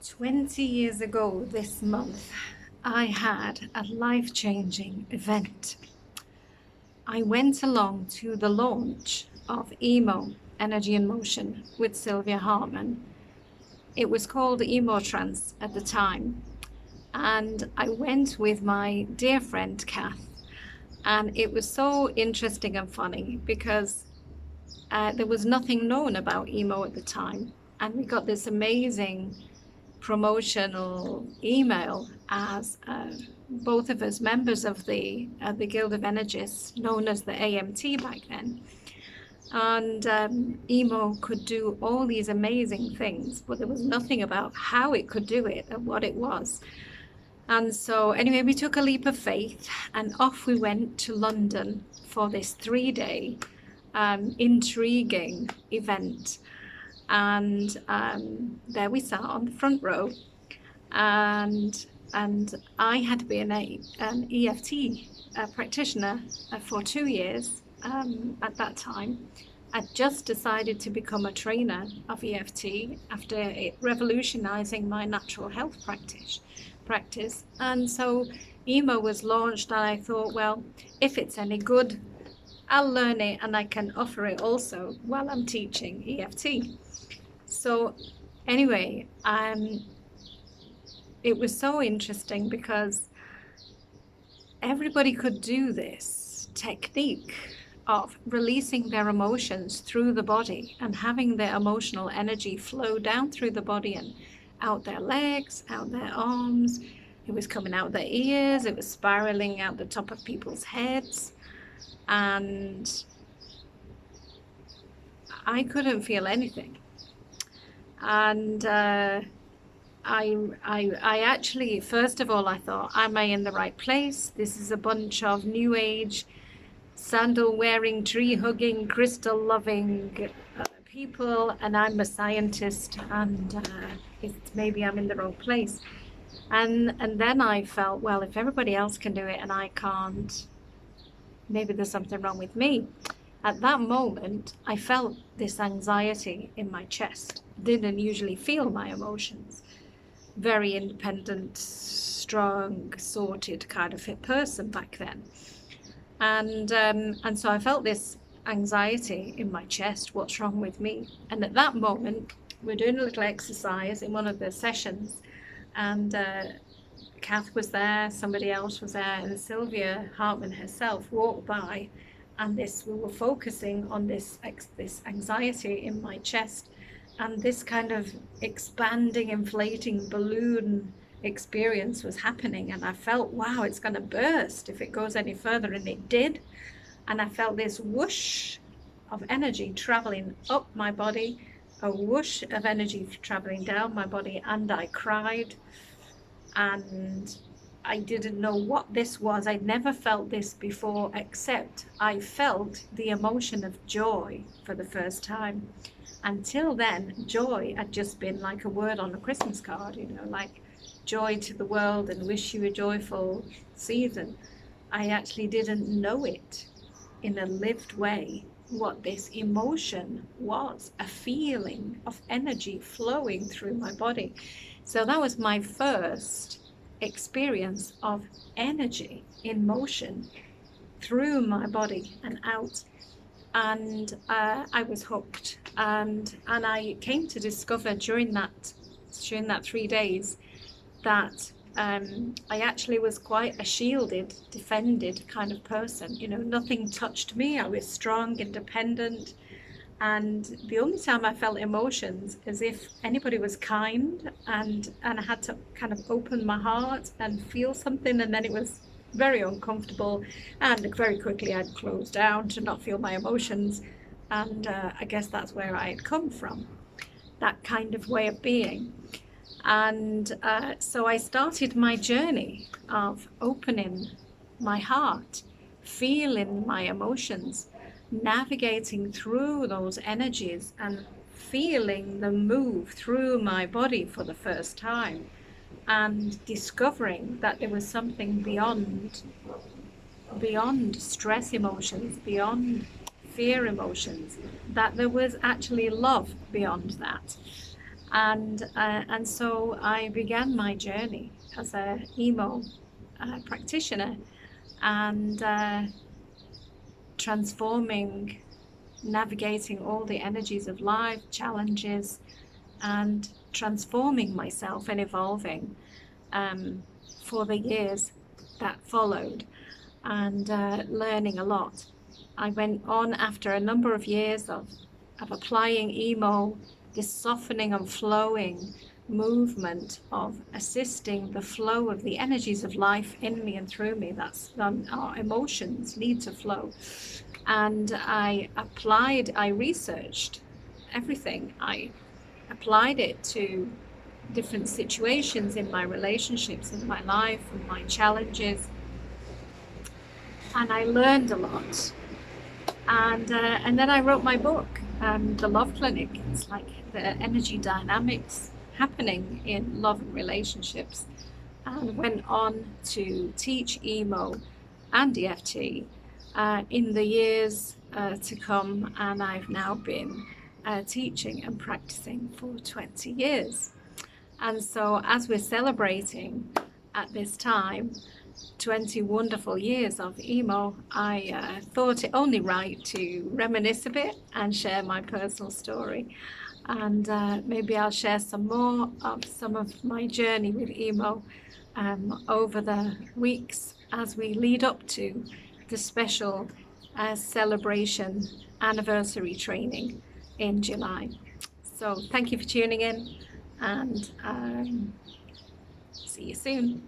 20 years ago this month, I had a life-changing event. I went along to the launch of EMO Energy In Motion with Sylvia Hartman. It was called EMO Trance at the time. And I went with my dear friend Kath. And it was so interesting and funny because there was nothing known about EMO at the time. And we got this amazing promotional email as both of us members of the Guild of Energists, known as the AMT back then. And EMO could do all these amazing things, but there was nothing about how it could do it and what it was. And so anyway, we took a leap of faith and off we went to London for this 3-day intriguing event. And there we sat on the front row, and I had been an EFT practitioner for 2 years at that time. I'd just decided to become a trainer of EFT after it revolutionizing my natural health practice. And so EMO was launched, and I thought, well, if it's any good, I'll learn it and I can offer it also while I'm teaching EFT. So anyway, it was so interesting because everybody could do this technique of releasing their emotions through the body and having their emotional energy flow down through the body and out their legs, out their arms. It was coming out their ears, it was spiraling out the top of people's heads. And I couldn't feel anything. And I actually, first of all, I thought, am I in the right place? This is a bunch of new age, sandal wearing, tree hugging, crystal loving people, and I'm a scientist, and maybe I'm in the wrong place. And then I felt, well, if everybody else can do it and I can't, maybe there's something wrong with me. At that moment, I felt this anxiety in my chest. Didn't usually feel my emotions. Very independent, strong, sorted kind of fit person back then. And so I felt this anxiety in my chest. What's wrong with me? And at that moment, we're doing a little exercise in one of the sessions, and Kath was there, somebody else was there, and Sylvia Hartman herself walked by, and we were focusing on this anxiety in my chest, and this kind of expanding, inflating balloon experience was happening, and I felt, wow, it's going to burst if it goes any further, and it did. And I felt this whoosh of energy traveling up my body, a whoosh of energy traveling down my body, and I cried. And I didn't know what this was. I'd never felt this before, except I felt the emotion of joy for the first time. Until then, joy had just been like a word on a Christmas card, like joy to the world and wish you a joyful season. I actually didn't know it in a lived way, what this emotion was, a feeling of energy flowing through my body. So that was my first experience of energy in motion through my body and out. And I was hooked, and I came to discover during that 3 days that I actually was quite a shielded, defended kind of person. Nothing touched me. I was strong, independent, and the only time I felt emotions is if anybody was kind, and I had to kind of open my heart and feel something, and then it was very uncomfortable, and very quickly I'd close down to not feel my emotions. And I guess that's where I had come from, that kind of way of being. And so I started my journey of opening my heart, feeling my emotions, navigating through those energies and feeling them move through my body for the first time, and discovering that there was something beyond stress emotions, beyond fear emotions, that there was actually love beyond that. And so I began my journey as a EMO practitioner, and transforming, navigating all the energies of life, challenges, and transforming myself and evolving for the years that followed, and learning a lot. I went on after a number of years of applying EMO, this softening and flowing movement of assisting the flow of the energies of life in me and through me. That's our emotions need to flow. And I researched everything. I applied it to different situations in my relationships, in my life, and my challenges. And I learned a lot. And then I wrote my book, The Love Clinic. It's like the energy dynamics happening in love and relationships, and went on to teach EMO and EFT in the years to come. And I've now been teaching and practicing for 20 years. And so as we're celebrating at this time 20 wonderful years of EMO, I thought it only right to reminisce a bit and share my personal story. And maybe I'll share some more of some of my journey with EMO over the weeks as we lead up to the special celebration anniversary training in July. So thank you for tuning in, and see you soon.